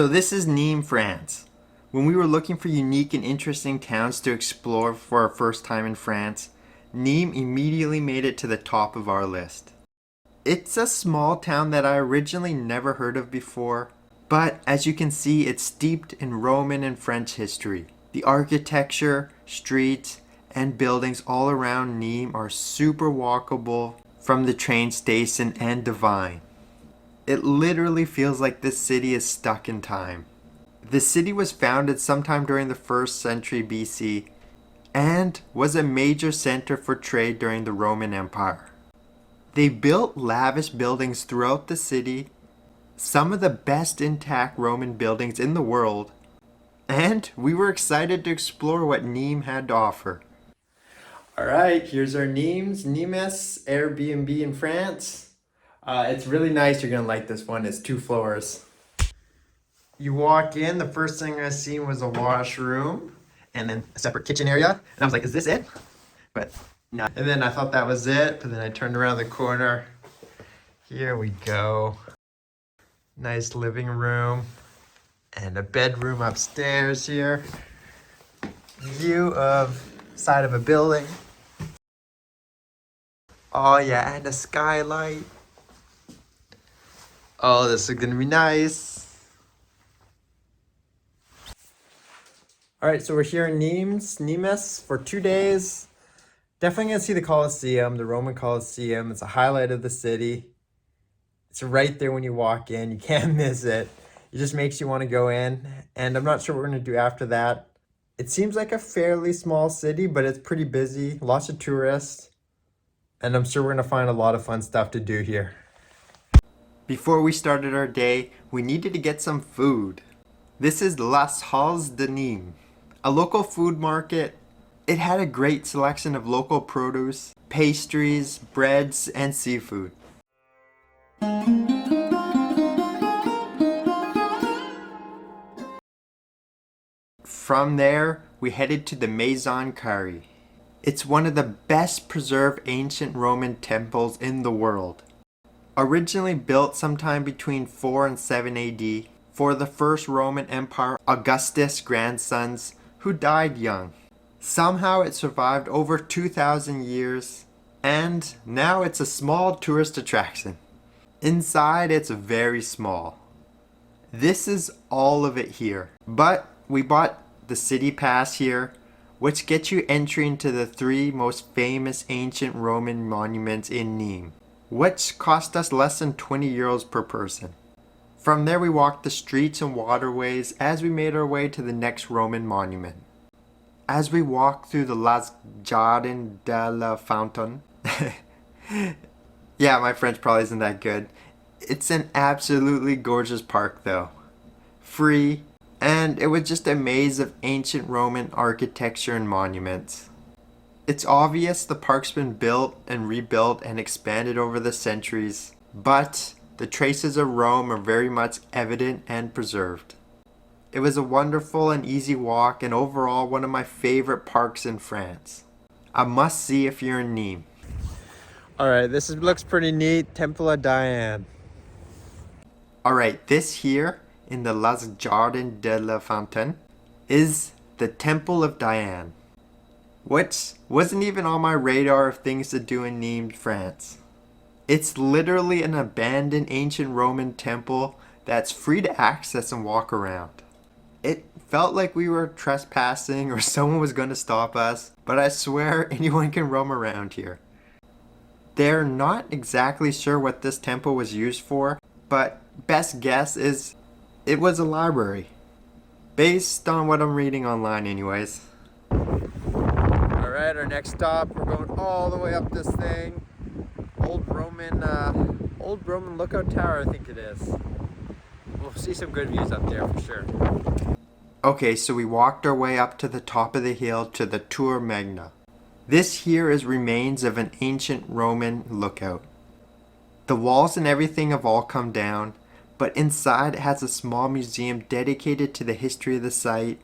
So this is Nimes, France. When we were looking for unique and interesting towns to explore for our first time in France, Nimes immediately made it to the top of our list. It's a small town that I originally never heard of before, but as you can see, it's steeped in Roman and French history. The architecture, streets, and buildings all around Nimes are super walkable from the train station and divine. It literally feels like this city is stuck in time. The city was founded sometime during the 1st century BC and was a major center for trade during the Roman Empire. They built lavish buildings throughout the city, some of the best intact Roman buildings in the world, and we were excited to explore what Nimes had to offer. Alright, here's our Nimes Airbnb in France. It's really nice. You're gonna like this one. It's 2 floors. You walk in, the first thing I seen was a washroom and then a separate kitchen area. And I was like, is this it? But no. And then I thought that was it, but then I turned around the corner. Here we go. Nice living room and a bedroom upstairs here. View of side of a building. Oh yeah, and a skylight. Oh, this is gonna be nice. Alright, so we're here in Nimes for 2 days. Definitely gonna see the Coliseum, the Roman Coliseum. It's a highlight of the city. It's right there when you walk in. You can't miss it. It just makes you want to go in. And I'm not sure what we're gonna do after that. It seems like a fairly small city, but it's pretty busy. Lots of tourists. And I'm sure we're gonna find a lot of fun stuff to do here. Before we started our day, we needed to get some food. This is Les Halles de Nimes, a local food market. It had a great selection of local produce, pastries, breads, and seafood. From there, we headed to the Maison Carree. It's one of the best preserved ancient Roman temples in the world. Originally built sometime between 4 and 7 AD for the first Roman Empire Augustus' grandsons who died young. Somehow it survived over 2,000 years and now it's a small tourist attraction. Inside it's very small. This is all of it here, but we bought the city pass here, which gets you entry into the 3 most famous ancient Roman monuments in Nimes, which cost us less than 20 euros per person. From there we walked the streets and waterways as we made our way to the next Roman monument. As we walked through the Les Jardins de la Fontaine, yeah, my French probably isn't that good. It's an absolutely gorgeous park though. Free, and it was just a maze of ancient Roman architecture and monuments. It's obvious the park's been built and rebuilt and expanded over the centuries, but the traces of Rome are very much evident and preserved. It was a wonderful and easy walk and overall one of my favorite parks in France. A must see if you're in Nimes. Alright, looks pretty neat. Temple of Diane. Alright, this here in the Les Jardins de la Fontaine is the Temple of Diane, which wasn't even on my radar of things to do in Nimes, France. It's literally an abandoned ancient Roman temple that's free to access and walk around. It felt like we were trespassing or someone was going to stop us, but I swear anyone can roam around here. They're not exactly sure what this temple was used for, but best guess is it was a library. Based on what I'm reading online anyways. Alright, our next stop, we're going all the way up this thing. Old Roman lookout tower, I think it is. We'll see some good views up there for sure. Okay, so we walked our way up to the top of the hill to the Tour Magna. This here is remains of an ancient Roman lookout. The walls and everything have all come down, but inside it has a small museum dedicated to the history of the site,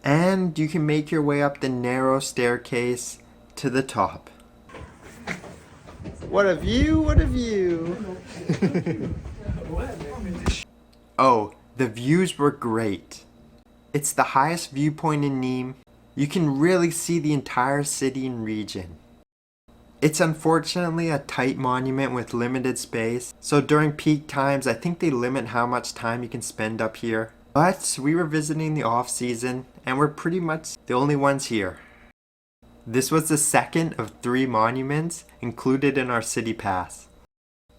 and you can make your way up the narrow staircase to the top. What a view, what a view! Oh, The views were great. It's the highest viewpoint in Nimes. You can really see the entire city and region. It's unfortunately a tight monument with limited space, so during peak times I think they limit how much time you can spend up here. But we were visiting the off season and we're pretty much the only ones here. This was the second of 3 monuments included in our city pass.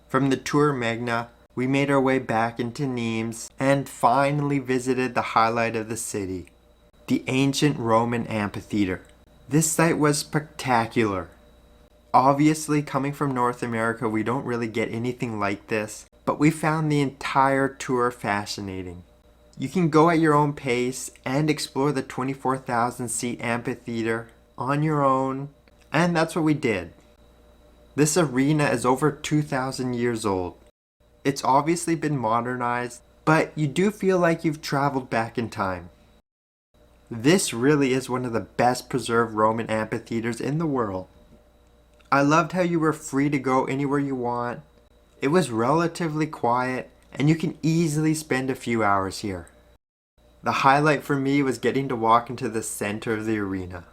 From the Tour Magna, we made our way back into Nimes and finally visited the highlight of the city, the ancient Roman Amphitheater. This site was spectacular. Obviously, coming from North America, we don't really get anything like this, but we found the entire tour fascinating. You can go at your own pace and explore the 24,000 seat amphitheater on your own, and that's what we did. This arena is over 2,000 years old. It's obviously been modernized, but you do feel like you've traveled back in time. This really is one of the best preserved Roman amphitheaters in the world. I loved how you were free to go anywhere you want. It was relatively quiet, and you can easily spend a few hours here. The highlight for me was getting to walk into the center of the arena.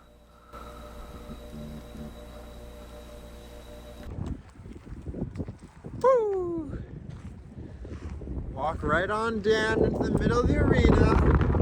Woo! Walk right on down into the middle of the arena.